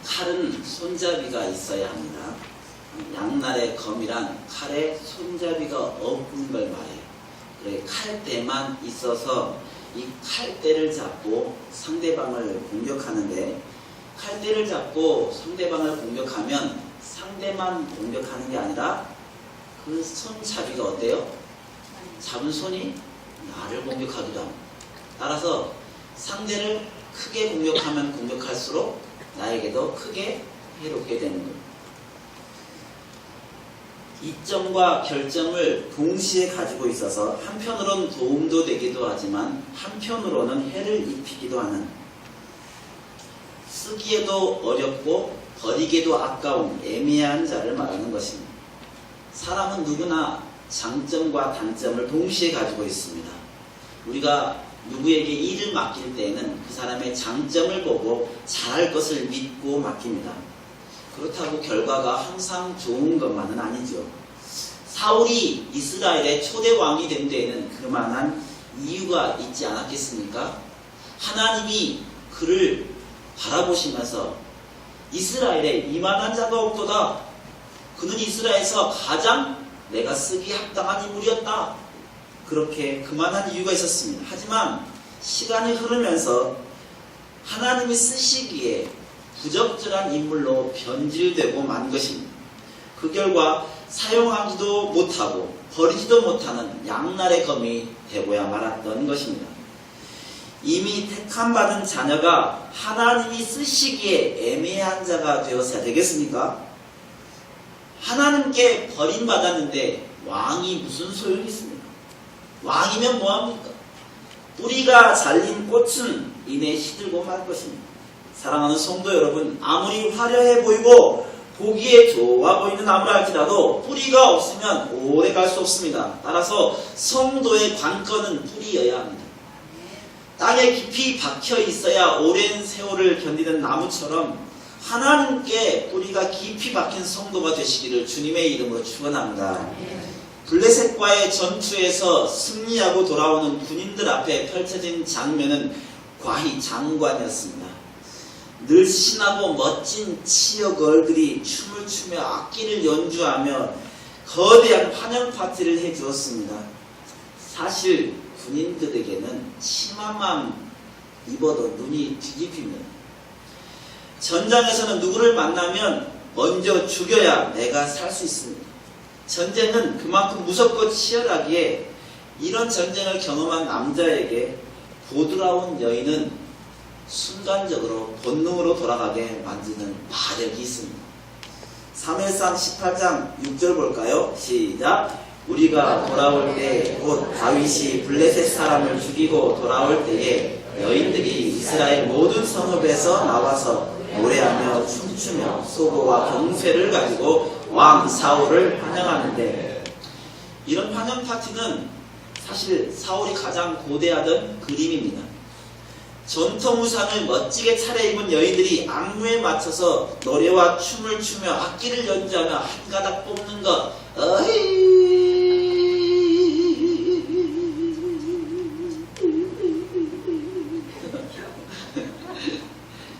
칼은 손잡이가 있어야 합니다. 양날의 검이란 칼에 손잡이가 없는 걸 말해요. 그래, 칼대만 있어서 이 칼대를 잡고 상대방을 공격하는데, 칼대를 잡고 상대방을 공격하면 상대만 공격하는 게 아니라 그 손잡이가 어때요? 잡은 손이 나를 공격하기도 합니다. 따라서 상대를 크게 공격하면 공격할수록 나에게도 크게 해롭게 되는 거예요. 이점과 결점을 동시에 가지고 있어서 한편으로는 도움도 되기도 하지만 한편으로는 해를 입히기도 하는, 쓰기에도 어렵고 버리기에도 아까운 애매한 자를 말하는 것입니다. 사람은 누구나 장점과 단점을 동시에 가지고 있습니다. 우리가 누구에게 일을 맡길 때에는 그 사람의 장점을 보고 잘할 것을 믿고 맡깁니다. 그렇다고 결과가 항상 좋은 것만은 아니죠. 사울이 이스라엘의 초대 왕이 된 데에는 그만한 이유가 있지 않았겠습니까? 하나님이 그를 바라보시면서 이스라엘에 이만한 자가 없도다. 그는 이스라엘에서 가장 내가 쓰기 합당한 인물이었다. 그렇게 그만한 이유가 있었습니다. 하지만 시간이 흐르면서 하나님이 쓰시기에 부적절한 인물로 변질되고 만 것입니다. 그 결과 사용하지도 못하고 버리지도 못하는 양날의 검이 되고야 말았던 것입니다. 이미 택함받은 자녀가 하나님이 쓰시기에 애매한 자가 되었어야 되겠습니까? 하나님께 버림받았는데 왕이 무슨 소용이 있습니까? 왕이면 뭐합니까? 뿌리가 잘린 꽃은 이내 시들고 말 것입니다. 사랑하는 성도 여러분, 아무리 화려해 보이고 보기에 좋아 보이는 나무라 할지라도 뿌리가 없으면 오래 갈 수 없습니다. 따라서 성도의 관건은 뿌리여야 합니다. 땅에 깊이 박혀 있어야 오랜 세월을 견디는 나무처럼 하나님께 뿌리가 깊이 박힌 성도가 되시기를 주님의 이름으로 축원합니다. 블레셋과의 전투에서 승리하고 돌아오는 군인들 앞에 펼쳐진 장면은 과히 장관이었습니다. 늘 신하고 멋진 치어 걸들이 춤을 추며 악기를 연주하며 거대한 환영 파티를 해주었습니다. 사실 군인들에게는 치마만 입어도 눈이 뒤집힙니다. 전장에서는 누구를 만나면 먼저 죽여야 내가 살 수 있습니다. 전쟁은 그만큼 무섭고 치열하기에 이런 전쟁을 경험한 남자에게 보드라운 여인은 순간적으로 본능으로 돌아가게 만드는 마력이 있습니다. 사무엘상 18장 6절 볼까요? 시작! 우리가 돌아올 때 곧 다윗이 블레셋 사람을 죽이고 돌아올 때에 여인들이 이스라엘 모든 성읍에서 나와서 노래하며 춤추며 소고와 병쇠를 가지고 왕 사울을 환영하는데, 이런 환영 파티는 사실 사울이 가장 고대하던 그림입니다. 전통 의상을 멋지게 차려입은 여인들이 안무에 맞춰서 노래와 춤을 추며 악기를 연주하며 한 가닥 뽑는 것,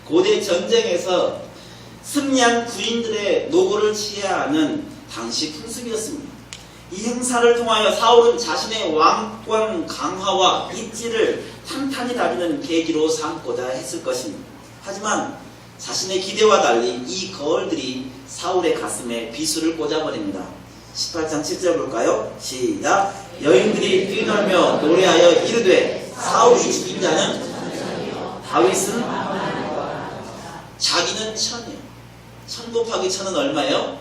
고대 전쟁에서 승리한 군인들의 노고를 취해야 하는 당시 풍습이었습니다. 이 행사를 통하여 사울은 자신의 왕권 강화와 입지를 탄탄히 다지는 계기로 삼고자 했을 것입니다. 하지만 자신의 기대와 달리 이 거울들이 사울의 가슴에 비수를 꽂아버립니다. 18장 7절 볼까요? 시작! 여인들이 뛰놀며 노래하여 이르되 사울이 죽인 자는 다윗은 자기는 천이요. 천 곱하기 천은 얼마예요?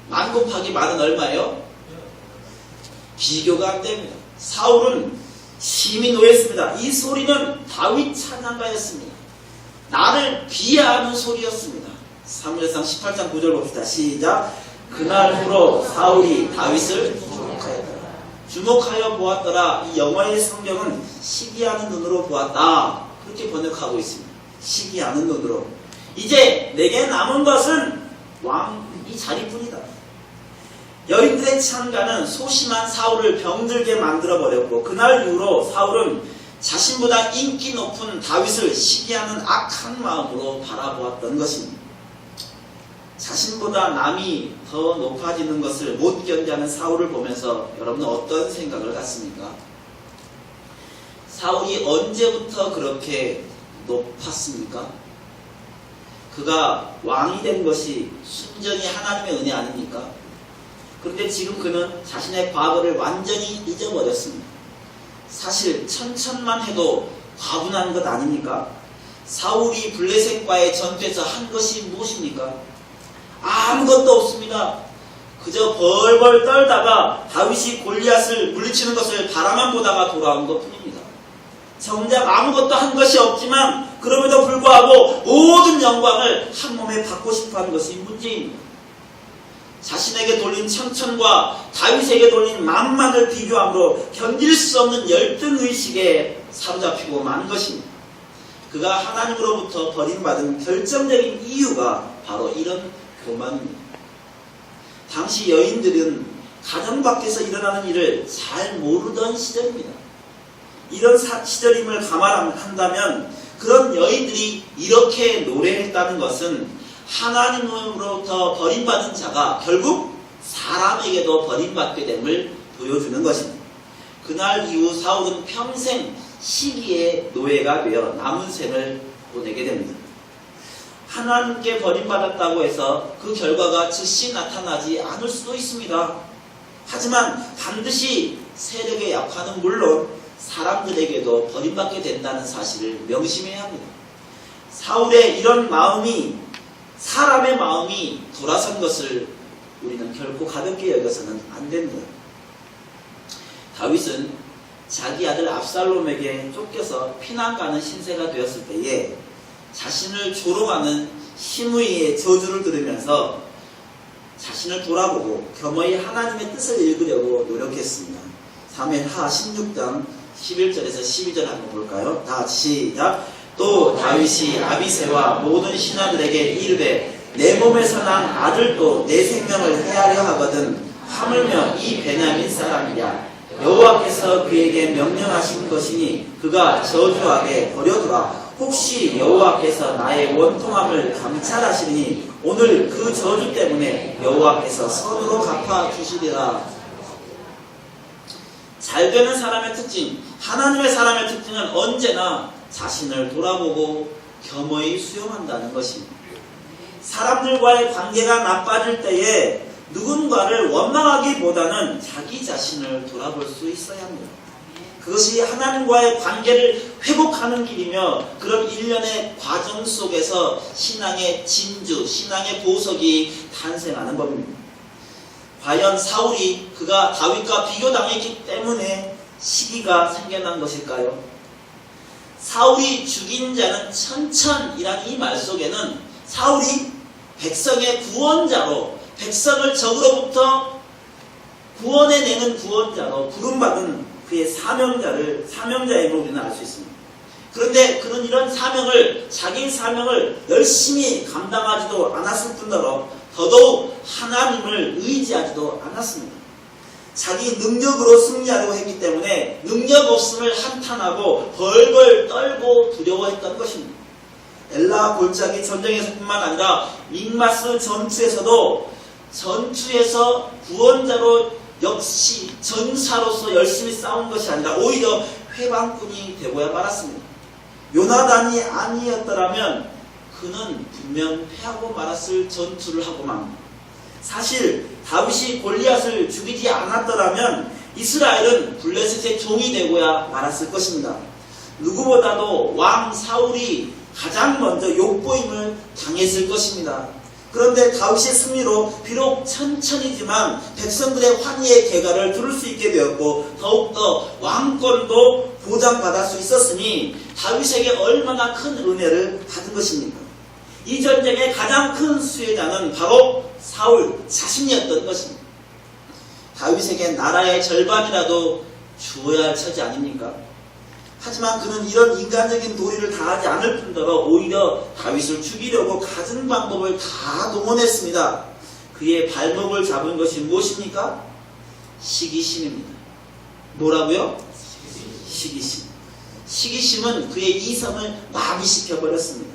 만 곱하기 만은 얼마예요? 비교가 안 됩니다. 사울은 심히 노했습니다. 이 소리는 다윗 찬양가였습니다. 나를 비하하는 소리였습니다. 사무엘상 18장 9절 봅시다. 시작! 그날부로 사울이 다윗을 주목하여 보았더라. 이 영어의 성경은 시기하는 눈으로 보았다. 그렇게 번역하고 있습니다. 시기하는 눈으로. 이제 내게 남은 것은 왕이 자리뿐이다. 여인들의 창가는 소심한 사울을 병들게 만들어버렸고, 그날 이후로 사울은 자신보다 인기 높은 다윗을 시기하는 악한 마음으로 바라보았던 것입니다. 자신보다 남이 더 높아지는 것을 못 견디하는 사울을 보면서 여러분은 어떤 생각을 갖습니까? 사울이 언제부터 그렇게 높았습니까? 그가 왕이 된 것이 순전히 하나님의 은혜 아닙니까? 그런데 지금 그는 자신의 과거를 완전히 잊어버렸습니다. 사실 천천만 해도 과분한 것 아닙니까? 사울이 블레셋과의 전투에서 한 것이 무엇입니까? 아무것도 없습니다. 그저 벌벌 떨다가 다윗이 골리앗을 물리치는 것을 바라만 보다가 돌아온 것뿐입니다. 정작 아무것도 한 것이 없지만 그럼에도 불구하고 모든 영광을 한 몸에 받고 싶어하는 것이 문제입니다. 자신에게 돌린 천천과 다윗에게 돌린 만만을 비교함으로 견딜 수 없는 열등의식에 사로잡히고 만 것입니다. 그가 하나님으로부터 버림받은 결정적인 이유가 바로 이런 교만입니다. 당시 여인들은 가정 밖에서 일어나는 일을 잘 모르던 시절입니다. 이런 시절임을 감안한다면 그런 여인들이 이렇게 노래했다는 것은 하나님으로부터 버림받은 자가 결국 사람에게도 버림받게 됨을 보여주는 것입니다. 그날 이후 사울은 평생 시기의 노예가 되어 남은 생을 보내게 됩니다. 하나님께 버림받았다고 해서 그 결과가 즉시 나타나지 않을 수도 있습니다. 하지만 반드시 세력의 약화는 물론 사람들에게도 버림받게 된다는 사실을 명심해야 합니다. 사울의 이런 마음이 사람의 마음이 돌아선 것을 우리는 결코 가볍게 여겨서는 안 됩니다. 다윗은 자기 아들 압살롬에게 쫓겨서 피난 가는 신세가 되었을 때에 자신을 조롱하는 시므이의 저주를 들으면서 자신을 돌아보고 겸허히 하나님의 뜻을 읽으려고 노력했습니다. 사무엘하 16장 11절에서 12절 한번 볼까요? 다 시작. 또 다윗이 아비새와 모든 신하들에게 이르되 내 몸에서 난 아들도 내 생명을 해하려 하거든 하물며 이 베냐민 사람이랴. 여호와께서 그에게 명령하신 것이니 그가 저주하게 버려두라. 혹시 여호와께서 나의 원통함을 감찰하시니 오늘 그 저주 때문에 여호와께서 선으로 갚아주시리라. 잘되는 사람의 특징, 하나님의 사람의 특징은 언제나 자신을 돌아보고 겸허히 수용한다는 것입니다. 사람들과의 관계가 나빠질 때에 누군가를 원망하기보다는 자기 자신을 돌아볼 수 있어야 합니다. 그것이 하나님과의 관계를 회복하는 길이며 그런 일련의 과정 속에서 신앙의 진주, 신앙의 보석이 탄생하는 법입니다. 과연 사울이 그가 다윗과 비교당했기 때문에 시기가 생겨난 것일까요? 사울이 죽인 자는 천천이란 이 말 속에는 사울이 백성의 구원자로 백성을 적으로부터 구원해내는 구원자로 부름받은 그의 사명자임을 우리는 알 수 있습니다. 그런데 그는 이런 자기 사명을 열심히 감당하지도 않았을 뿐더러 더더욱 하나님을 의지하지도 않았습니다. 자기 능력으로 승리하려고 했기 때문에 능력 없음을 한탄하고 벌벌 떨고 두려워했던 것입니다. 엘라 골짜기 전쟁에서뿐만 아니라 믹마스 전투에서도 전투에서 구원자로 역시 전사로서 열심히 싸운 것이 아니라 오히려 회방꾼이 되고야 말았습니다. 요나단이 아니었더라면 그는 분명 패하고 말았을 전투를 하고 맙니다. 사실 다윗이 골리앗을 죽이지 않았더라면 이스라엘은 블레셋의 종이 되고야 말았을 것입니다. 누구보다도 왕 사울이 가장 먼저 욕보임을 당했을 것입니다. 그런데 다윗의 승리로 비록 천천히지만 백성들의 환희의 계가를 들을 수 있게 되었고 더욱더 왕권도 보장받을 수 있었으니 다윗에게 얼마나 큰 은혜를 받은 것입니까? 이 전쟁의 가장 큰 수혜자는 바로 사울 자신이었던 것입니다. 다윗에게 나라의 절반이라도 주어야 할 처지 아닙니까? 하지만 그는 이런 인간적인 도리를 다하지 않을 뿐더러 오히려 다윗을 죽이려고 갖은 방법을 다 동원했습니다. 그의 발목을 잡은 것이 무엇입니까? 시기심입니다. 뭐라고요? 시기심. 시기심은 그의 이성을 마비시켜버렸습니다.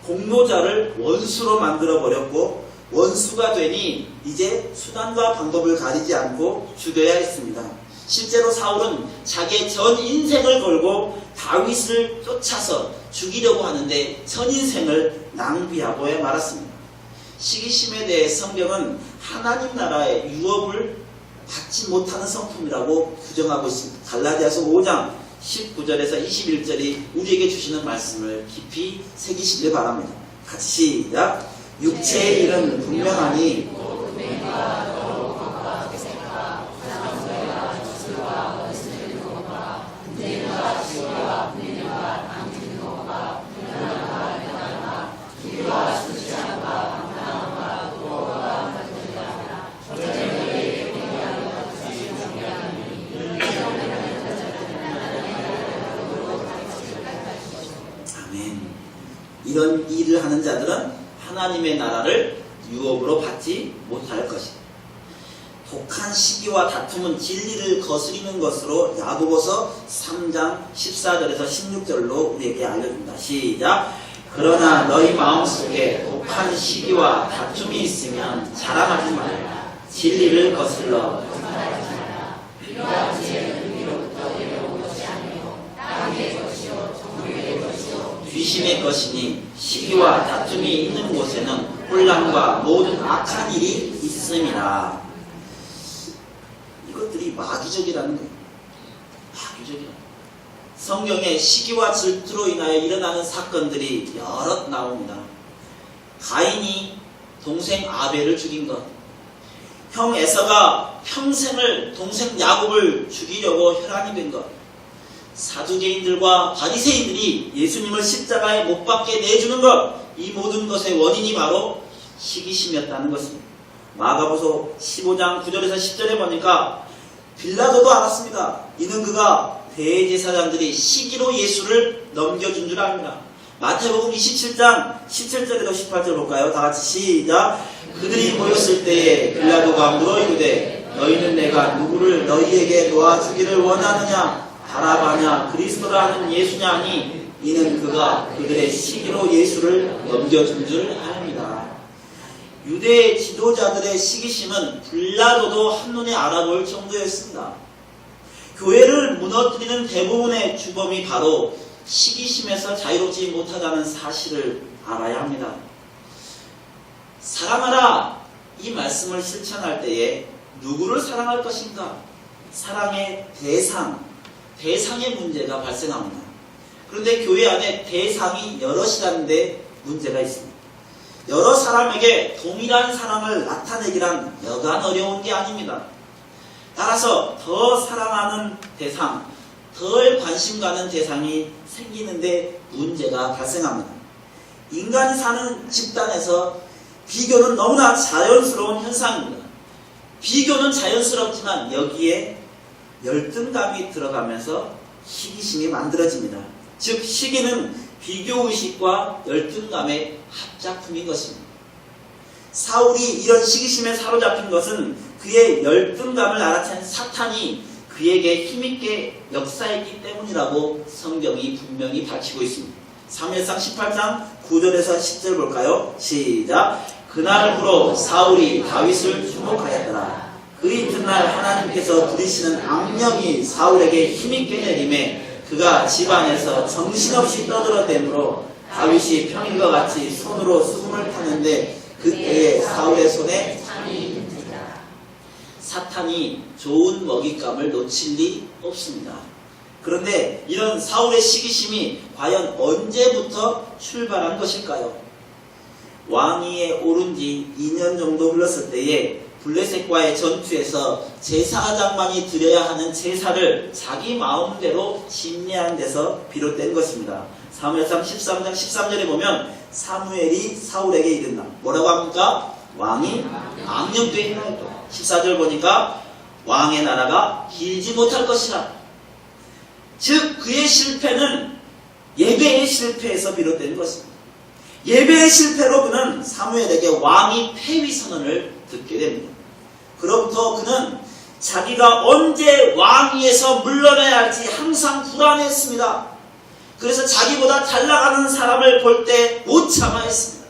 공로자를 원수로 만들어버렸고 원수가 되니 이제 수단과 방법을 가리지 않고 죽여야 했습니다. 실제로 사울은 자기의 전 인생을 걸고 다윗을 쫓아서 죽이려고 하는데 전 인생을 낭비하고야 말았습니다. 시기심에 대해 성경은 하나님 나라의 유업을 받지 못하는 성품이라고 규정하고 있습니다. 갈라디아서 5장 19절에서 21절이 우리에게 주시는 말씀을 깊이 새기시길 바랍니다. 같이 시작. 육체의 일은 분명하니 이런 일을 하는 자들은 하나님의 나라를 유업으로 받지 못할 것이다. 독한 시기와 다툼은 진리를 거스리는 것으로 야고보서 3장 14절에서 16절로 우리에게 알려준다. 시작. 그러나 너희 마음속에 독한 시기와 다툼이 있으면 자랑하지 말라. 진리를 거슬러 귀신의 것이니 시기와 다툼이 있는 곳에는 혼란과 모든 악한 일이 있음이라. 이것들이 마귀적이라는 거예요. 마귀적이라. 성경에 시기와 질투로 인하여 일어나는 사건들이 여럿 나옵니다. 가인이 동생 아벨을 죽인 것, 형 에서가 평생을 동생 야곱을 죽이려고 혈안이 된 것, 사두개인들과 바리새인들이 예수님을 십자가에 못 박게 내주는 것, 이 모든 것의 원인이 바로 시기심이었다는 것입니다. 마가복음 15장 9절에서 10절에 보니까 빌라도도 알았습니다. 이는 그가 대제사장들이 시기로 예수를 넘겨준 줄 압니다. 마태복음 27장 17절에서 18절 볼까요? 다 같이 시작. 그들이 모였을 때에 빌라도가 물어 이르되 너희는 내가 누구를 너희에게 놓아주기를 원하느냐? 바라바냐 그리스도라 하는 예수냐 하니 이는 그가 그들의 시기로 예수를 넘겨준 줄 압니다. 유대 지도자들의 시기심은 빌라도도 한눈에 알아볼 정도였습니다. 교회를 무너뜨리는 대부분의 주범이 바로 시기심에서 자유롭지 못하다는 사실을 알아야 합니다. 사랑하라 이 말씀을 실천할 때에 누구를 사랑할 것인가? 사랑의 대상의 문제가 발생합니다. 그런데 교회 안에 대상이 여럿이라는데 문제가 있습니다. 여러 사람에게 동일한 사랑을 나타내기란 여간 어려운 게 아닙니다. 따라서 더 사랑하는 대상, 덜 관심 가는 대상이 생기는데 문제가 발생합니다. 인간이 사는 집단에서 비교는 너무나 자연스러운 현상입니다. 비교는 자연스럽지만 여기에 열등감이 들어가면서 시기심이 만들어집니다. 즉 시기는 비교의식과 열등감의 합작품인 것입니다. 사울이 이런 시기심에 사로잡힌 것은 그의 열등감을 알아챈 사탄이 그에게 힘있게 역사했기 때문이라고 성경이 분명히 밝히고 있습니다. 사무엘상 18장 9절에서 10절 볼까요? 시작. 그날부로 사울이 다윗을 주목하였더라. 그 이튿날 하나님께서 부리시는 악령이 사울에게 힘있게 내림에 그가 집안에서 정신없이 떠들어대므로 다윗이 평일과 같이 손으로 수금을 타는데 그때에 사울의 손에 사탄이 좋은 먹잇감을 놓칠 리 없습니다. 그런데 이런 사울의 시기심이 과연 언제부터 출발한 것일까요? 왕위에 오른 지 2년 정도 흘렀을 때에 블레셋과의 전투에서 제사장만이 드려야 하는 제사를 자기 마음대로 심리한 데서 비롯된 것입니다. 사무엘상 13장 13절에 보면 사무엘이 사울에게 이른다. 뭐라고 합니까? 왕이 악령되어 있나이다. 14절 보니까 왕의 나라가 길지 못할 것이라. 즉 그의 실패는 예배의 실패에서 비롯된 것입니다. 예배의 실패로 그는 사무엘에게 왕이 폐위 선언을 듣게 됩니다. 그로부터 그는 자기가 언제 왕위에서 물러나야 할지 항상 불안했습니다. 그래서 자기보다 잘 나가는 사람을 볼 때 못 참아했습니다.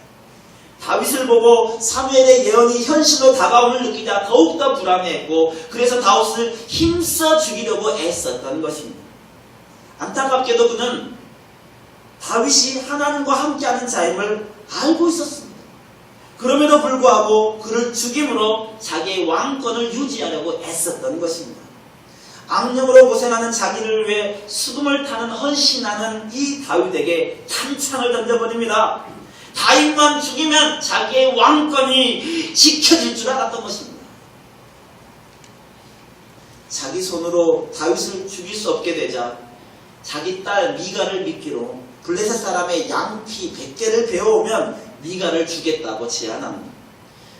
다윗을 보고 사무엘의 예언이 현실로 다가옴을 느끼자 더욱더 불안해했고 그래서 다윗을 힘써 죽이려고 애썼던 것입니다. 안타깝게도 그는 다윗이 하나님과 함께하는 자임을 알고 있었습니다. 그럼에도 불구하고 그를 죽임으로 자기의 왕권을 유지하려고 애썼던 것입니다. 악령으로 고생하는 자기를 위해 수금을 타는 헌신하는 이 다윗에게 탄창을 던져버립니다. 다윗만 죽이면 자기의 왕권이 지켜질 줄 알았던 것입니다. 자기 손으로 다윗을 죽일 수 없게 되자 자기 딸 미가를 미끼로 블레셋 사람의 양피 100개를 베어오면 미가를 주겠다고 제안합니다.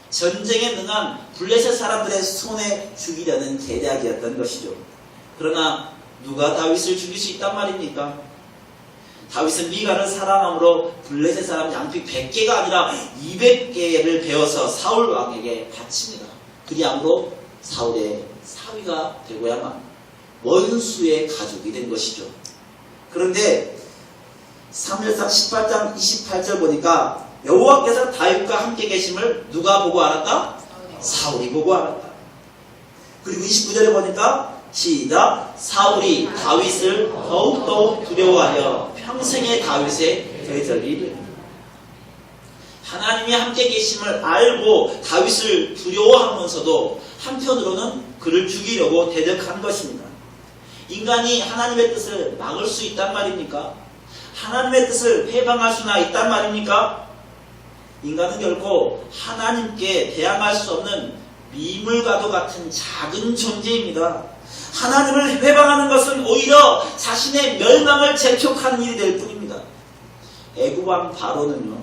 전쟁에 능한 블레셋 사람들의 손에 죽이려는 계략이었던 것이죠. 그러나 누가 다윗을 죽일 수 있단 말입니까? 다윗은 미가를 사랑함으로 블레셋 사람 양피 100개가 아니라 200개를 베어서 사울 왕에게 바칩니다. 그리함으로 사울의 사위가 되고야만 원수의 가족이 된 것이죠. 그런데 사무엘상 18장 28절 보니까 여호와께서 다윗과 함께 계심을 누가 보고 알았다? 사울이 보고 알았다. 그리고 29절에 보니까 시작. 사울이 다윗을 더욱더욱 두려워하여 평생의 다윗의 대적이 됩니다. 하나님이 함께 계심을 알고 다윗을 두려워하면서도 한편으로는 그를 죽이려고 대적한 것입니다. 인간이 하나님의 뜻을 막을 수 있단 말입니까? 하나님의 뜻을 해방할 수나 있단 말입니까? 인간은 결코 하나님께 대항할 수 없는 미물과도 같은 작은 존재입니다. 하나님을 회방하는 것은 오히려 자신의 멸망을 재촉하는 일이 될 뿐입니다. 애굽왕 바로는요,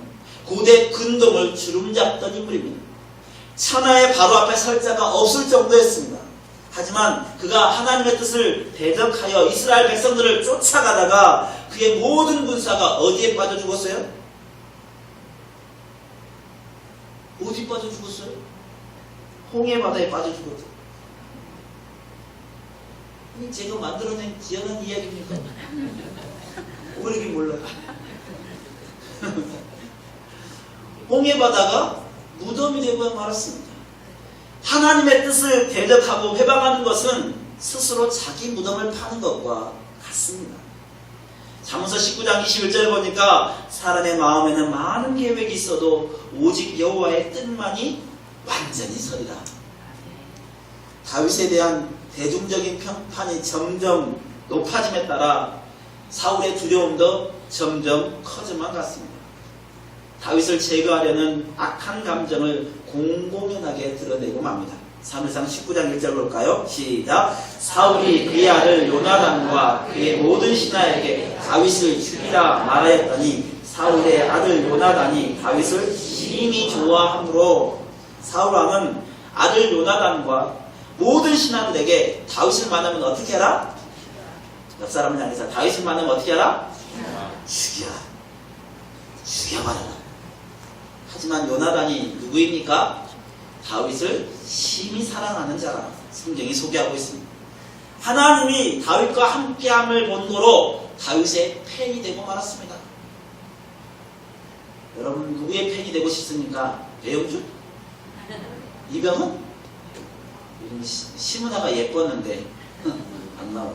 고대 근동을 주름잡던 인물입니다. 천하의 바로 앞에 설 자가 없을 정도였습니다. 하지만 그가 하나님의 뜻을 대적하여 이스라엘 백성들을 쫓아가다가 그의 모든 군사가 어디에 빠져 죽었어요? 어디 빠져 죽었어요? 홍해 바다에 빠져 죽었죠. 이게 제가 만들어낸 지어낸 이야기입니까? 모르긴 몰라요. 홍해 바다가 무덤이 되고 말았습니다. 하나님의 뜻을 대적하고 회방하는 것은 스스로 자기 무덤을 파는 것과 같습니다. 잠언서 19장 21절에 보니까 사람의 마음에는 많은 계획이 있어도 오직 여호와의 뜻만이 완전히 서리라. 다윗에 대한 대중적인 평판이 점점 높아짐에 따라 사울의 두려움도 점점 커져만 갔습니다. 다윗을 제거하려는 악한 감정을 공공연하게 드러내고 맙니다. 사무엘상 19장 1절 볼까요? 시작. 사울이 그의 아들 요나단과 그의 모든 신하에게 다윗을 죽이라 말하였더니 사울의 아들 요나단이 다윗을 심히 좋아하므로 사울 왕은 아들 요나단과 모든 신하들에게 다윗을 만나면 어떻게 하라? 옆 사람을 향해서 다윗을 만나면 어떻게 하라? 죽여버려라. 하지만 요나단이 누구입니까? 다윗을 심히 사랑하는 자라 성경이 소개하고 있습니다. 하나님이 다윗과 함께함을 본거로 다윗의 팬이 되고 말았습니다. 여러분 누구의 팬이 되고 싶습니까? 배영준? 이병헌? 시문화가 예뻤는데 안 나와.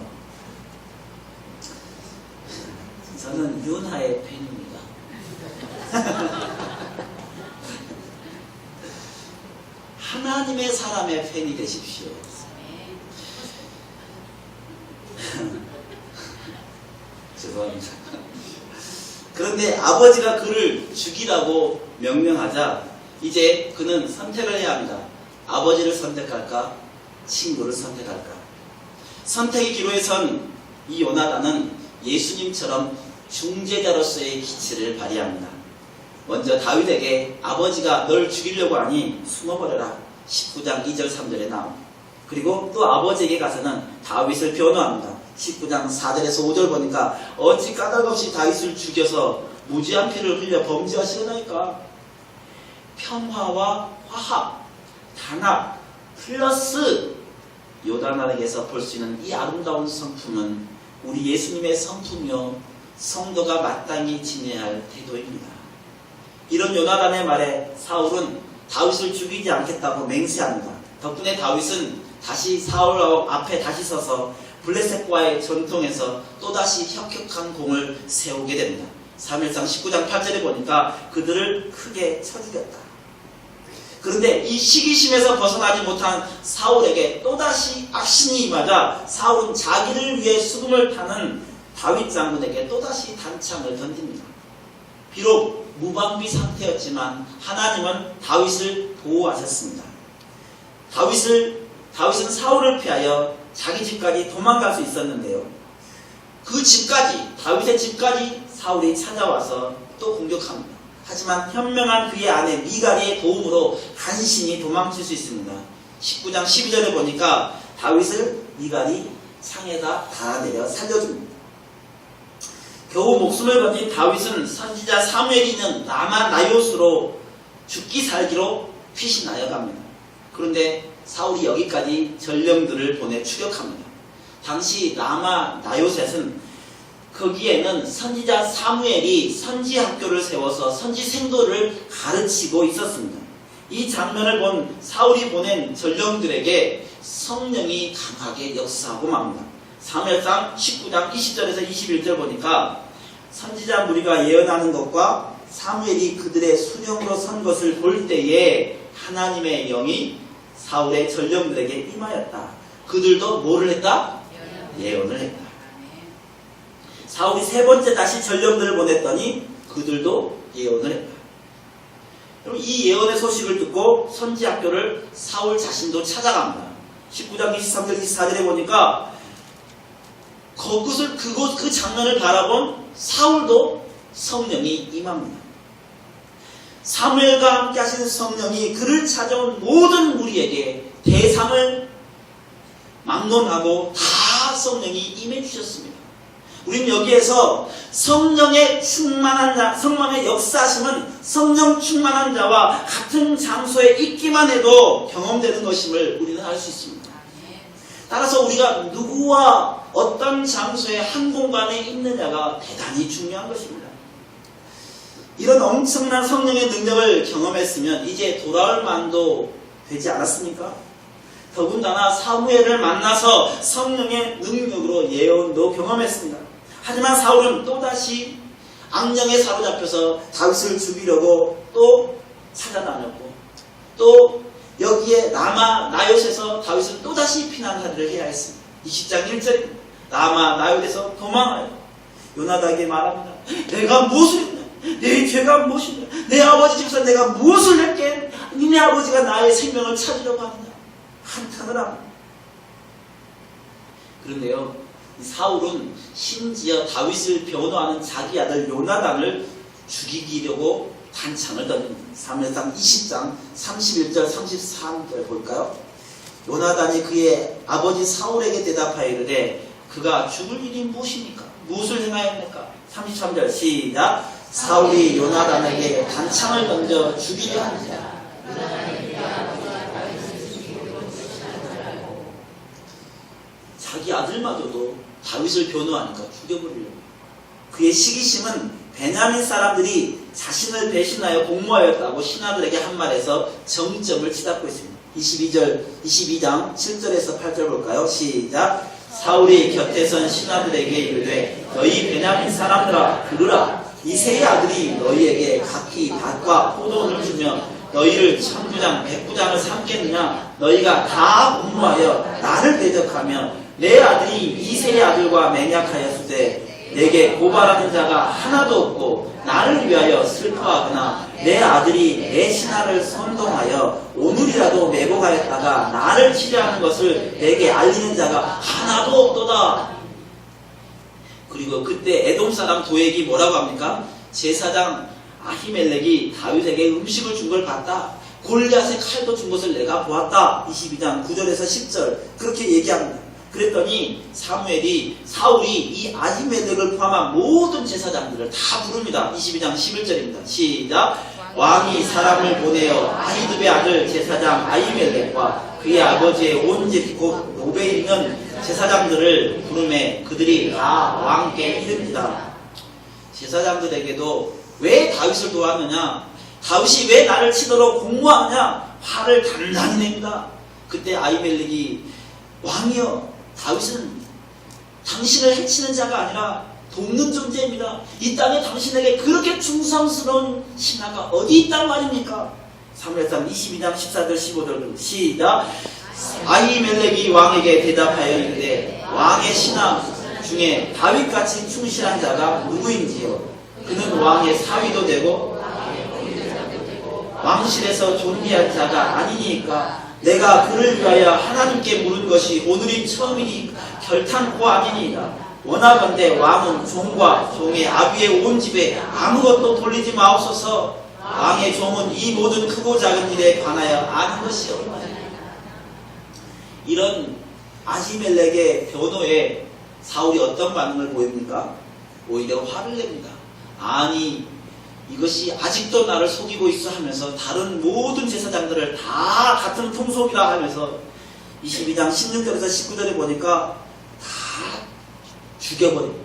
저는 윤하의 팬입니다. 하나님의 사람의 팬이 되십시오. 죄송합니다. 그런데 아버지가 그를 죽이라고 명령하자 이제 그는 선택을 해야 합니다. 아버지를 선택할까? 친구를 선택할까? 선택의 기로에 선 이 요나단은 예수님처럼 중재자로서의 기치를 발휘합니다. 먼저 다윗에게 아버지가 널 죽이려고 하니 숨어버려라. 19장 2절 3절에 나옵니다. 그리고 또 아버지에게 가서는 다윗을 변호합니다. 19장 4절에서 5절 보니까 어찌 까닭없이 다윗을 죽여서 무지한 피를 흘려 범죄하시려나이까. 평화와 화합, 단합, 플러스 요나단에게서 볼 수 있는 이 아름다운 성품은 우리 예수님의 성품이요 성도가 마땅히 지내야 할 태도입니다. 이런 요나단의 말에 사울은 다윗을 죽이지 않겠다고 맹세합니다. 덕분에 다윗은 다시 사울 앞에 다시 서서 블레셋과의 전통에서 또다시 혁혁한 공을 세우게 됩니다. 사무엘상 19장 8절에 보니까 그들을 크게 쳐 죽였다. 그런데 이 시기심에서 벗어나지 못한 사울에게 또다시 악신이 임하자 사울은 자기를 위해 수금을 타는 다윗 장군에게 또다시 단창을 던집니다. 비록 무방비 상태였지만 하나님은 다윗을 보호하셨습니다. 다윗은 사울을 피하여 자기 집까지 도망갈 수 있었는데요. 그 집까지, 다윗의 집까지 사울이 찾아와서 또 공격합니다. 하지만 현명한 그의 아내 미갈의 도움으로 간신히 도망칠 수 있습니다. 19장 12절에 보니까 다윗을 미갈이 창에다 달아내려 살려줍니다. 겨우 목숨을 건진 다윗은 선지자 사무엘이 있는 라마 나요스로 죽기 살기로 피신하여 갑니다. 그런데 사울이 여기까지 전령들을 보내 추격합니다. 당시 라마 나요셋은 거기에는 선지자 사무엘이 선지 학교를 세워서 선지 생도를 가르치고 있었습니다. 이 장면을 본 사울이 보낸 전령들에게 성령이 강하게 역사하고 맙니다. 사무엘상 19장 20절에서 21절 보니까 선지자 무리가 예언하는 것과 사무엘이 그들의 수령으로 선 것을 볼 때에 하나님의 영이 사울의 전령들에게 임하였다. 그들도 뭐를 했다? 예언을 했다. 사울이 세 번째 다시 전령들을 보냈더니 그들도 예언을 했다. 그럼 이 예언의 소식을 듣고 선지학교를 사울 자신도 찾아갑니다. 19장 23절 24절에 보니까 그 장면을 바라본 사울도 성령이 임합니다. 사무엘과 함께 하시는 성령이 그를 찾아온 모든 무리에게 대상을 막론하고 다 성령이 임해 주셨습니다. 우리는 여기에서 성령의 충만한 자, 성령의 역사하심은 성령 충만한 자와 같은 장소에 있기만 해도 경험되는 것임을 우리는 알 수 있습니다. 따라서 우리가 누구와 어떤 장소에 한 공간에 있느냐가 대단히 중요한 것입니다. 이런 엄청난 성령의 능력을 경험했으면 이제 돌아올 만도 되지 않았습니까? 더군다나 사무엘을 만나서 성령의 능력으로 예언도 경험했습니다. 하지만 사울은 또다시 악령에 사로잡혀서 다윗을 죽이려고 또 찾아다녔고 또 여기에 라마 나요스에서 다윗은 또다시 피난하기를 해야 했습니다. 20장 1절입니다. 라마 나요스에서 도망하여 요나단에게 말합니다. 내가 무엇을 했냐? 내 죄가 무엇이냐? 내 아버지 집에서 내가 무엇을 했게? 니네 아버지가 나의 생명을 찾으려고 하느냐? 한탄을 합니다. 그런데요, 사울은 심지어 다윗을 변호하는 자기 아들 요나단을 죽이려고 단창을 던집니다. 사무엘상 20장 31절 33절 볼까요? 요나단이 그의 아버지 사울에게 대답하여 이르되 그가 죽을 일이 무엇입니까? 무엇을 행하였습니까? 33절 시작. 사울이 요나단에게 단창을 던져 죽이려 하니라. 자기 아들마저도 다윗을 변호하니까 죽여버리려고. 그의 시기심은 베냐민 사람들이 자신을 배신하여 공모하였다고 신하들에게 한 말에서 정점을 치닫고 있습니다. 22장 7절에서 8절 볼까요? 시작. 사울이 곁에 선 신하들에게 이르되 너희 베냐민 사람들아 들으라. 이 세 아들이 너희에게 각기 밭과 포도원을 주며 너희를 천부장 백부장을 삼겠느냐? 너희가 다 공모하여 나를 대적하며 내 아들이 이 세 아들과 맹약하였으되 내게 고발하는 자가 하나도 없고 나를 위하여 슬퍼하거나 내 아들이 내 신하를 선동하여 오늘이라도 매복하였다가 나를 치려하는 것을 내게 알리는 자가 하나도 없도다. 그리고 그때 에돔 사람 도액이 뭐라고 합니까? 제사장 아히멜렉이 다윗에게 음식을 준 걸 봤다. 골리앗의 칼도 준 것을 내가 보았다. 22장 9절에서 10절 그렇게 얘기합니다. 그랬더니 사울이 이 아히멜렉을 포함한 모든 제사장들을 다 부릅니다. 22장 11절입니다. 시작. 왕이 사람을 보내어 아히두베 아들 제사장 아히멜렉과 그의 아버지의 온 집 곧 노베에 있는 제사장들을 부르매 그들이 다 왕께 이릅니다. 제사장들에게도 왜 다윗을 도왔느냐, 다윗이 왜 나를 치도록 공모하느냐 화를 단단히 냅니다. 그때 아히멜렉이 왕이여, 다윗은 당신을 해치는 자가 아니라 돕는 존재입니다. 이 땅에 당신에게 그렇게 충성스러운 신하가 어디 있단 말입니까? 사무엘상 22장 14절 15절 시작. 아히멜렉이 왕에게 대답하여 이르되 왕의 신하 중에 다윗같이 충실한 자가 누구인지요? 그는 왕의 사위도 되고 왕실에서 존귀한 자가 아니니까 내가 그를 위하여 하나님께 물은 것이 오늘이 처음이니 결탄코 아니니이다. 원하건대 왕은 종과 종의 아비의 온 집에 아무것도 돌리지 마옵소서. 왕의 종은 이 모든 크고 작은 일에 관하여 아는 것이요. 이런 아히멜렉의 변호에 사울이 어떤 반응을 보입니까? 오히려 화를 냅니다. 아니, 이것이 아직도 나를 속이고 있어 하면서 다른 모든 제사장들을 다 같은 통속이라 하면서 22장 16절에서 19절에 보니까 다 죽여버립니다.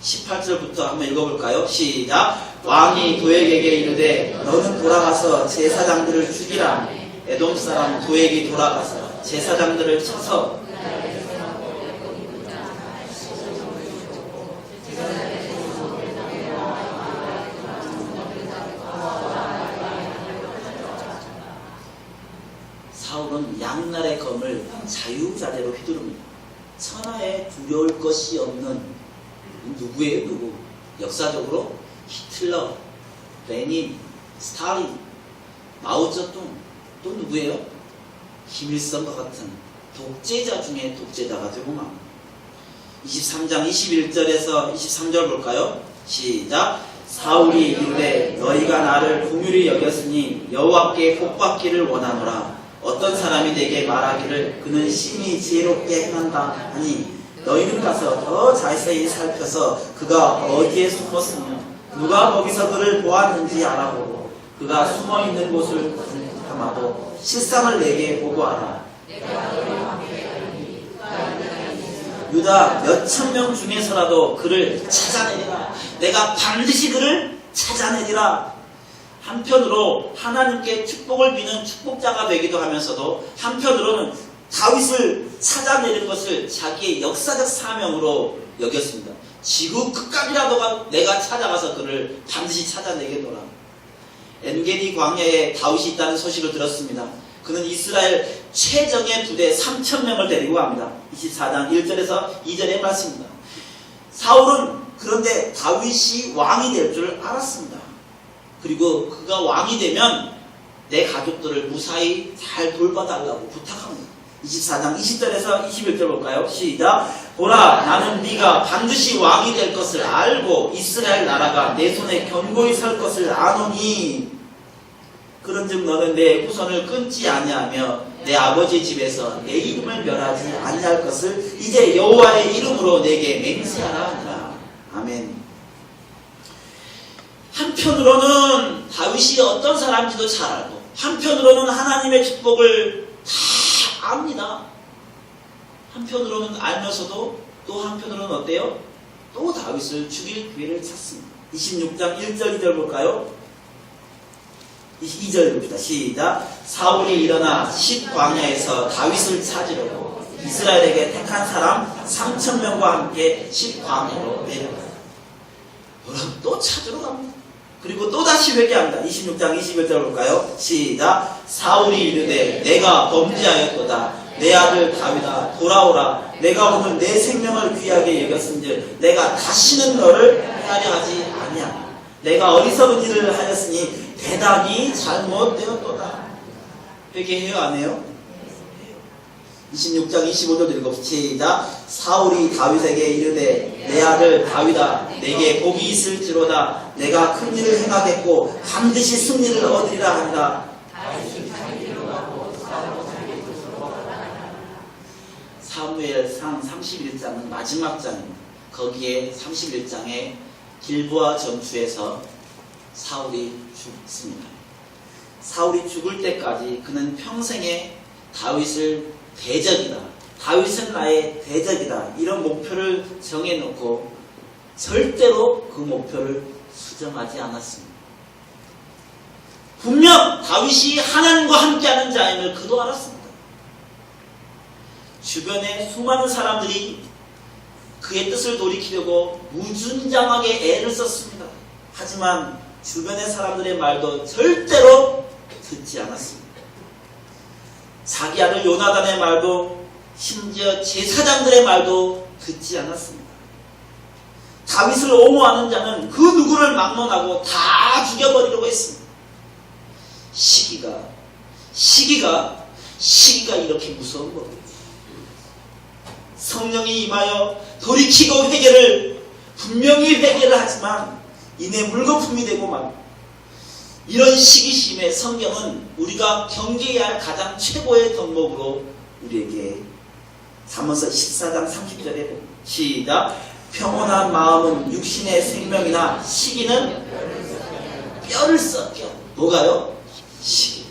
18절부터 한번 읽어볼까요? 시작. 왕이 도액에게 이르되 너는 돌아가서 제사장들을 죽이라. 에돔 사람 도액이 돌아가서 제사장들을 쳐서 사울은 양날의 검을 자유자재로 휘두릅니다. 천하에 두려울 것이 없는 누구예요? 누구? 역사적으로 히틀러, 레닌, 스탈린, 마오쩌둥, 또 누구예요? 김일성과 같은 독재자 중에 독재자가 되고 맙니다. 23장 21절에서 23절 볼까요? 시작. 사울이 이르되 너희가 나를 긍휼히 여겼으니 여호와께 복받기를 원하노라. 어떤 사람이 내게 말하기를 그는 심히 지혜롭게 행한다 하니 너희는 가서 더 자세히 살펴서 그가 어디에 숨었으며 누가 거기서 그를 보았는지 알아보고 그가 숨어있는 곳을 탐하고 실상을 내게 보고하라. 유다 몇천 명 중에서라도 그를 찾아내리라. 내가 반드시 그를 찾아내리라. 한편으로 하나님께 축복을 비는 축복자가 되기도 하면서도 한편으로는 다윗을 찾아내는 것을 자기의 역사적 사명으로 여겼습니다. 지구 끝까지라도 내가 찾아가서 그를 반드시 찾아내겠노라. 엔게디 광야에 다윗이 있다는 소식을 들었습니다. 그는 이스라엘 최정예 부대 3,000명을 데리고 갑니다. 24장 1절에서 2절의 말씀입니다. 사울은 그런데 다윗이 왕이 될 줄 알았습니다. 그리고 그가 왕이 되면 내 가족들을 무사히 잘 돌봐달라고 부탁합니다. 24장 20절에서 21절 볼까요? 시작. 보라, 나는 네가 반드시 왕이 될 것을 알고 이스라엘 나라가 내 손에 견고히 설 것을 아노니 그런즉 너는 내 후손을 끊지 아니하며 내 아버지 집에서 내 이름을 멸하지 아니할 것을 이제 여호와의 이름으로 내게 맹세하라 하니라. 아멘. 한편으로는 다윗이 어떤 사람인지도 잘 알고 한편으로는 하나님의 축복을 다 압니다. 한편으로는 알면서도 또 한편으로는 어때요? 또 다윗을 죽일 기회를 찾습니다. 26장 1절 2절 볼까요? 2절 봅시다. 시작. 사울이 일어나 십광야에서 다윗을 찾으려고 이스라엘에게 택한 사람 3,000명과 함께 십광야로 내려가요. 여러분 또 찾으러 갑니다. 그리고 또다시 회개합니다. 26장 21절 볼까요? 시작. 사울이 이르되 내가 범죄하였도다. 내 아들 다윗아 돌아오라. 내가 오늘 내 생명을 귀하게 여겼은즉 내가 다시는 너를 해하려 하지 아니하리라. 내가 어리석은 일을 하였으니 대단히 잘못되었도다. 회개해요 안 해요? 26장 25절 읽읍시다. 사울이 다윗에게 이르되 내 아들 다윗아 내게 복이 있을지로다. 내가 큰 일을 행하겠고 반드시 승리를 얻으리라 하니라. 사무엘상 31장은 마지막 장입니다. 거기에 31장에 길보아 전투에서 사울이 죽습니다. 사울이 죽을 때까지 그는 평생에 다윗을 대적이다. 다윗은 나의 대적이다. 이런 목표를 정해놓고 절대로 그 목표를 수정하지 않았습니다. 분명 다윗이 하나님과 함께하는 자임을 그도 알았습니다. 주변에 수많은 사람들이 그의 뜻을 돌이키려고 무준장하게 애를 썼습니다. 하지만 주변의 사람들의 말도 절대로 듣지 않았습니다. 자기 아들 요나단의 말도 심지어 제사장들의 말도 듣지 않았습니다. 다윗을 옹호하는 자는 그 누구를 막론하고 다 죽여버리려고 했습니다. 시기가 이렇게 무서운 겁니다. 성령이 임하여 돌이키고 분명히 회개를 하지만 이내 물거품이 되고 말. 이런 시기심에 성경은 우리가 경계해야 할 가장 최고의 덕목으로 우리에게 잠언서 14장 30절에 시작. 평온한 마음은 육신의 생명이나 시기는 뼈를 썩겨. 뭐가요? 시기.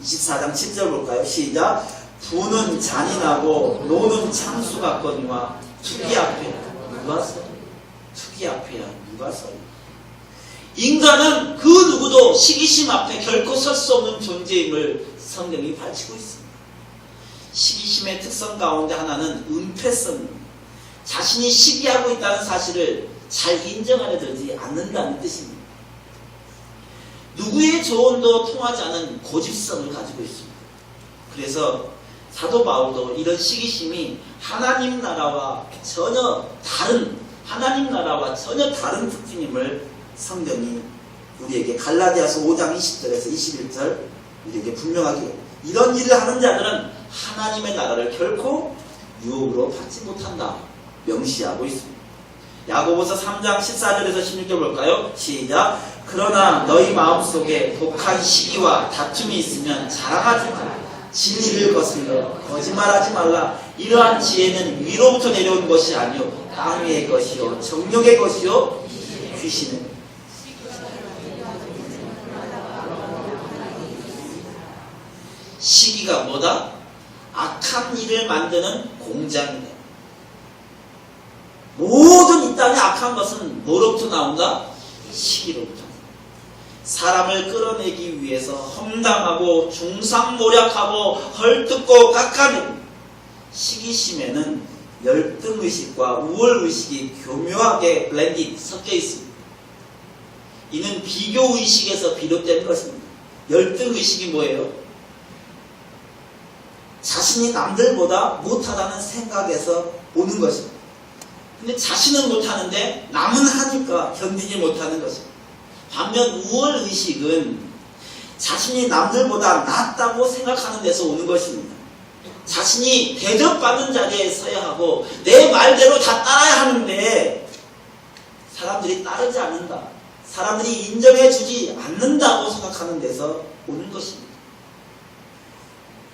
24장 7절 볼까요? 시작. 부는 잔인하고 노는 창수 같거니와 투기 앞에 누가 서? 투기 앞에야 누가 서? 인간은 그 누구도 시기심 앞에 결코 설 수 없는 존재임을 성경이 밝히고 있습니다. 시기심의 특성 가운데 하나는 은폐성입니다. 자신이 시기하고 있다는 사실을 잘 인정하려 들지 않는다는 뜻입니다. 누구의 조언도 통하지 않은 고집성을 가지고 있습니다. 그래서 사도 바울도 이런 시기심이 하나님 나라와 전혀 다른 특징임을 성경이 우리에게 갈라디아서 5장 20절에서 21절 우리에게 분명하게 이런 일을 하는 자들은 하나님의 나라를 결코 유혹으로 받지 못한다 명시하고 있습니다. 야고보서 3장 14절에서 16절 볼까요? 시작. 그러나 너희 마음속에 독한 시기와 다툼이 있으면 자랑하지 마라. 진리를 거슬러 거짓말하지 말라. 이러한 지혜는 위로부터 내려온 것이 아니요 땅 위의 것이요 정욕의 것이요 귀신은. 시기가 뭐다? 악한 일을 만드는 공장이다. 모든 이 땅의 악한 것은 뭐로부터 나온다? 시기로부터. 사람을 끌어내기 위해서 험담하고 중상모략하고 헐뜯고 깎아내고. 시기심에는 열등의식과 우월의식이 교묘하게 블렌딩 섞여 있습니다. 이는 비교의식에서 비롯된 것입니다. 열등의식이 뭐예요? 자신이 남들보다 못하다는 생각에서 오는 것입니다. 근데 자신은 못하는데 남은 하니까 견디지 못하는 것입니다. 반면 우월의식은 자신이 남들보다 낫다고 생각하는 데서 오는 것입니다. 자신이 대접받는 자리에 서야 하고 내 말대로 다 따라야 하는데 사람들이 따르지 않는다. 사람들이 인정해주지 않는다고 생각하는 데서 오는 것입니다.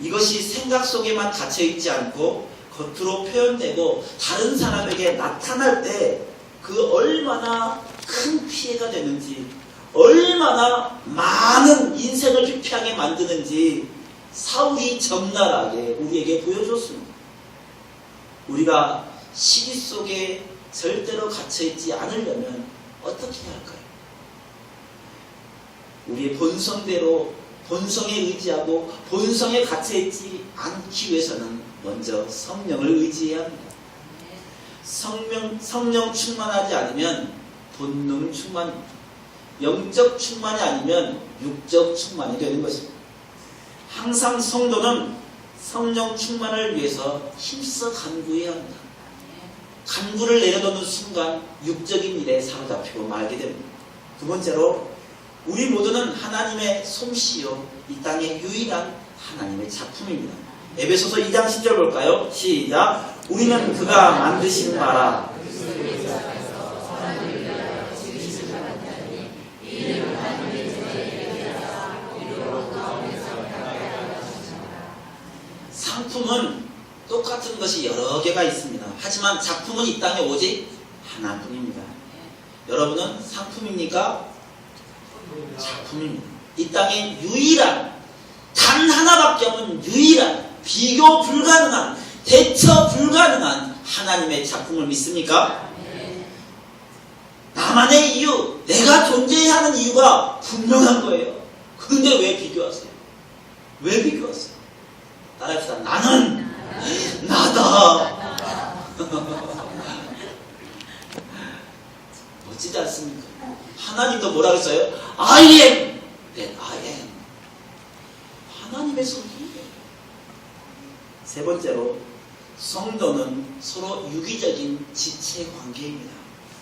이것이 생각 속에만 갇혀있지 않고 겉으로 표현되고 다른 사람에게 나타날 때 그 얼마나 큰 피해가 되는지, 얼마나 많은 인생을 피폐하게 만드는지 사울이 적나라하게 우리에게 보여줬습니다. 우리가 시기 속에 절대로 갇혀있지 않으려면 어떻게 해야 할까요? 우리의 본성대로 본성에 의지하고 본성에 갇혀있지 않기 위해서는 먼저 성령을 의지해야 합니다. 성령 충만하지 않으면 본능 충만입니다. 영적 충만이 아니면 육적 충만이 되는 것입니다. 항상 성도는 성령 충만을 위해서 힘써 간구해야 합니다. 간구를 내려놓는 순간 육적인 일에 사로잡히고 말게 됩니다. 두 번째로 우리 모두는 하나님의 솜씨요 이 땅의 유일한 하나님의 작품입니다. 에베소서 2장 10절 볼까요? 시작. 우리는 그가 만드신 바라 상품은 똑같은 것이 여러 개가 있습니다. 하지만 작품은 이 땅에 오직 하나뿐입니다. 여러분은 상품입니까? 작품입니다. 이 땅에 유일한 단 하나밖에 없는 유일한 비교 불가능한 대처 불가능한 하나님의 작품을 믿습니까? 나만의 이유, 내가 존재해야 하는 이유가 분명한 거예요. 그런데 왜 비교하세요? 왜 비교하세요? 따라합시다. 나는 나다. 멋지지 않습니까? 하나님도 뭐라 그랬어요? I am. 네, I am. 하나님의 손이. 세 번째로, 성도는 서로 유기적인 지체 관계입니다.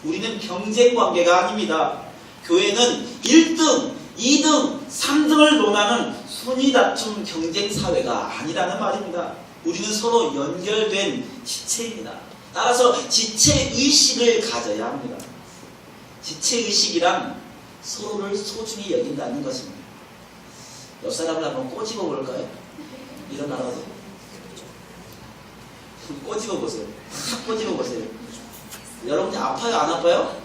우리는 경쟁 관계가 아닙니다. 교회는 1등, 2등, 3등을 논하는 순위 다툼 경쟁 사회가 아니라는 말입니다. 우리는 서로 연결된 지체입니다. 따라서 지체의식을 가져야 합니다. 지체의식이란 서로를 소중히 여긴다는 것입니다. 옆 사람을 한번 꼬집어 볼까요? 일어나라도. 꼬집어 보세요. 확 꼬집어 보세요. 여러분이 아파요? 안 아파요?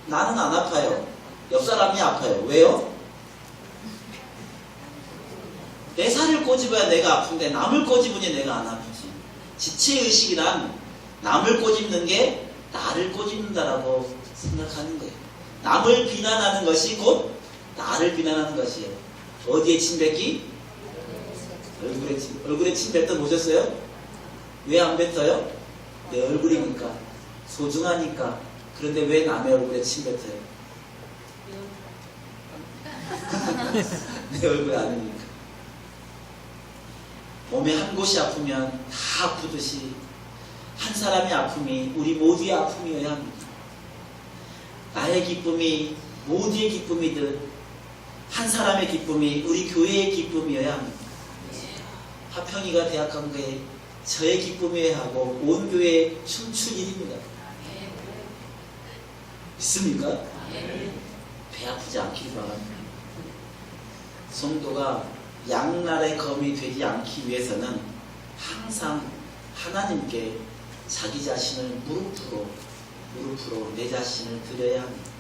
나는 안 아파요. 옆 사람이 아파요. 왜요? 내 살을 꼬집어야 내가 아픈데 남을 꼬집으니 내가 안 아프지. 지체의식이란 남을 꼬집는 게 나를 꼬집는다라고 생각하는 거예요. 남을 비난하는 것이 곧 나를 비난하는 것이에요. 어디에 침 뱉기? 얼굴에 침 뱉어 보셨어요? 왜 안 뱉어요? 내 얼굴이니까, 소중하니까. 그런데 왜 남의 얼굴에 침 뱉어요? 내 얼굴 아니니까. 몸에 한 곳이 아프면 다 아프듯이 한 사람의 아픔이 우리 모두의 아픔이어야 합니다. 나의 기쁨이 모두의 기쁨이듯 한 사람의 기쁨이 우리 교회의 기쁨이어야 합니다. 하평이가 대학 간 거에 저의 기쁨이어야 하고 온 교회에 춤출 일입니다. 믿습니까? 배 아프지 않기를 바랍니다. 성도가 양날의 검이 되지 않기 위해서는 항상 하나님께 자기 자신을 무릎으로 내 자신을 드려야 합니다.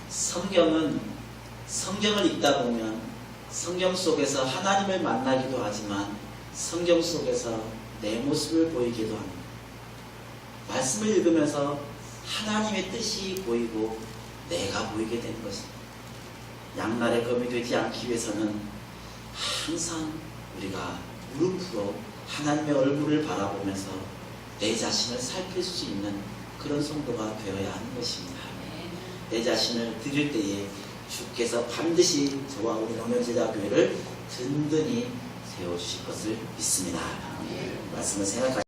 성경을 읽다 보면 성경 속에서 하나님을 만나기도 하지만 성경 속에서 내 모습을 보이기도 합니다. 말씀을 읽으면서 하나님의 뜻이 보이고 내가 보이게 되는 것입니다. 양날의 검이 되지 않기 위해서는 항상 우리가 무릎으로 하나님의 얼굴을 바라보면서 내 자신을 살필 수 있는 그런 성도가 되어야 하는 것입니다. 내 자신을 드릴 때에 주께서 반드시 저와 우리 농현제자교회를 든든히 세워주실 것을 믿습니다. 말씀을 생각하시고